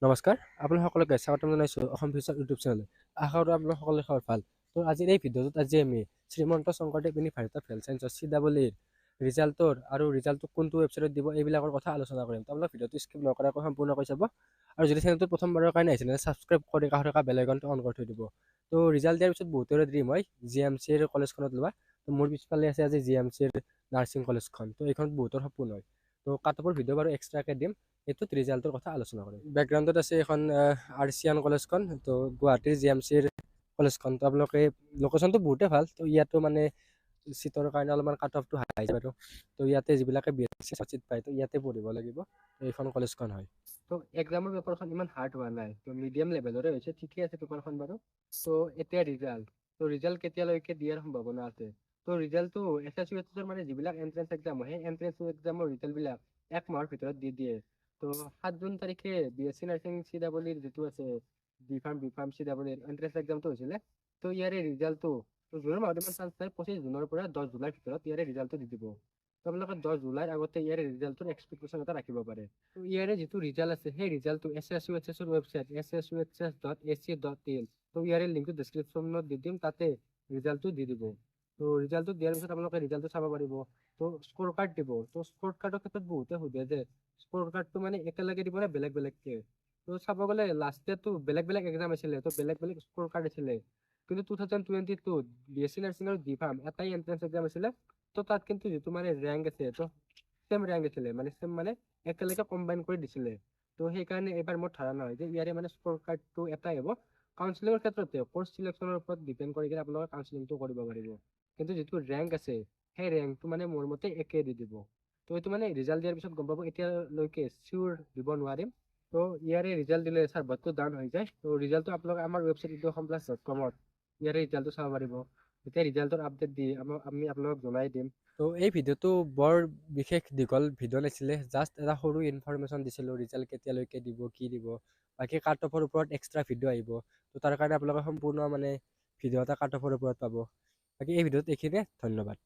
নমস্কাৰ, আপোনালোক সকলোকে স্বাগতম জনাইছোঁ অসম ফিউচাৰ ইউটিউব চেনেললৈ। আশা কৰোঁ আপোনালোক সকলোৰে খবৰ ভাল। তো আজিৰ এই ভিডিঅ'টোত আমি Srimanta Sankardev university of health ছায়েন্সৰ CEE ৰিজাল্টৰ আৰু ৰিজাল্টটো কোনটো ৱেবছাইটত দিব এইবিলাকৰ কথা আলোচনা কৰিম। তো আপোনালোক ভিডিঅ'টো স্কিপ নকৰাকৈ সম্পূৰ্ণকৈ চাব আৰু যদি চেনেলটো প্ৰথমবাৰৰ কাৰণে আহিছে তেন্তে ছাবস্ক্ৰাইব কৰি কাষত থকা বেল আইকনটো অন কৰি থৈ দিব। তো ৰিজাল্ট দিয়াৰ পিছত বহুতৰে ড্ৰিম হয় GMCৰ কলেজখনত লোৱা। তো মোৰ পিছফালে আছে আজি GMCৰ নাৰ্ছিং কলেজখন। তো এইখন বহুতৰ সপোন হয়। তো কাটঅফৰ ভিডিঅ' বাৰু এক্সট্ৰাকৈ দিম, এইটোত ৰিজাল্টৰ কথা আলোচনা কৰিম। বেকগ্ৰাউণ্ডত আছে এখন আৰ্চিয়ান কলেজখন, তো গুৱাহাটীৰ GMCৰ কলেজখন। তো আপোনালোকে লোকেশ্যনটো বহুতে ভাল। তো ইয়াতো মানে চিটৰ কাৰণে অলপমান কাট অফটো হাই বাৰু। তো ইয়াতে যিবিলাকে BSc চিট পায় তো ইয়াতে পঢ়িব লাগিব। তো এইখন কলেজখন হয়। তো এক্সামৰ পেপাৰখন ইমান হাৰ্ড হোৱা নাই, তো মিডিয়াম লেভেলৰে হৈছে, ঠিকে আছে পেপাৰখন বাৰু। তো এতিয়া ৰিজাল্ট কেতিয়ালৈকে দিয়াৰ সম্ভাৱনা আছে? তো ৰিজাল্টটো SSC মানে যিবিলাক এণ্ট্ৰেন্স এক্সাম হয় সেই এণ্ট্ৰেন্স এক্সামৰ ৰিজাল্টবিলাক 1 মাহৰ ভিতৰত দি দিয়ে। তো 7 জুন তাৰিখে BSc নাৰ্ছিং CEEৰ যিটো আছে বি ফাৰ্ম CEEৰ এণ্ট্ৰেন্স এক্সামটো হৈছিলে। তো ইয়াৰে ৰিজাল্টটো জুনৰ মাহত ইমান চান্স নাই, 25 জুনৰ পৰা 10 জুলাইৰ ভিতৰত ইয়াৰে ৰিজাল্টটো দি দিব। তো আপোনালোকে 10 জুলাইৰ আগতে ইয়াৰে ৰিজাল্টটোৰ এক্সপেক্টেশ্যন এটা ৰাখিব পাৰে। তো ইয়াৰে যিটো ৰিজাল্ট আছে সেই ৰিজাল্টটো SSUHSৰ ৱেবছাইট ssuhs.ac.in, তো ইয়াৰে লিংকটো ডেছক্ৰিপশ্যনত দি দিম, তাতে ৰিজাল্টটো দি দিব। তো ৰিজাল্টটো দিয়াৰ পিছত আপোনালোকে ৰিজাল্টটো চাব পাৰিব। তো স্ক'ৰ কাৰ্ড দিব। তো স্ক'ৰ কাৰ্ডৰ ক্ষেত্ৰত বহুতে সোধে যে স্ক'ৰ কাৰ্ডটো মানে একেলগে দিব নে বেলেগ বেলেগকে? তো চাব গ'লে লাষ্ট ইয়াৰটো বেলেগ বেলেগ এক্সাম আছিলে, তো বেলেগ বেলেগ স্ক'ৰ কাৰ্ড আছিলে। কিন্তু 2022 BSc নাৰ্ছিং আৰু B.Pharm এটাই এণ্ট্ৰেন্স এক্সাম আছিলে। তো তাত কিন্তু যিটো মানে ৰেংক আছে তো চেম ৰেংক আছিলে, চেম মানে একেলগে কম্বাইন কৰি দিছিলে। তো সেইকাৰণে এইবাৰ মোৰ ধাৰণা হয় যে ইয়াৰে মানে স্ক'ৰ কাৰ্ডটো এটাই হ'ব। কাউন্সিলিঙৰ ক্ষেত্ৰতে কৰ্চ চিলেকশ্যনৰ ওপৰত ডিপেণ্ড কৰি কিনে আপোনালোকে কাউন্সিলিংটো কৰিব পাৰিব। কিন্তু যিটো ৰেংক আছে সেই ৰেংকটো মানে মোৰ মতে একে দি দিব। তো এইটো মানে ৰিজাল্ট দিয়াৰ পিছত গম পাব, এতিয়ালৈকে চিয়ৰ দিব নোৱাৰিম। তো ইয়াৰে ৰিজাল্ট দিলে চাৰ্ভাৰটো ডাউন হৈ যায়। তো ৰিজাল্টটো আপোনালোকে আমাৰ ৱেবছাইট অসমplus.com ইয়াৰে ৰিজাল্টটো চাব পাৰিব। যেতিয়া ৰিজাল্টৰ আপডেট দি আমি আপোনালোকক জনাই দিম। তো এই ভিডিঅ'টো বৰ বিশেষ দীঘল ভিডিঅ' নাছিলে, জাষ্ট এটা সৰু ইনফৰমেশ্যন দিছিলোঁ ৰিজাল্ট কেতিয়ালৈকে দিব, কি দিব। বাকী কাট অফৰ ওপৰত এক্সট্ৰা ভিডিঅ' আহিব। তো তাৰ কাৰণে আপোনালোকে সম্পূৰ্ণ মানে ভিডিঅ' এটা কাট অফৰ ওপৰত পাব। বাকী এই ভিডিঅ'ত এইখিনিয়ে, ধন্যবাদ।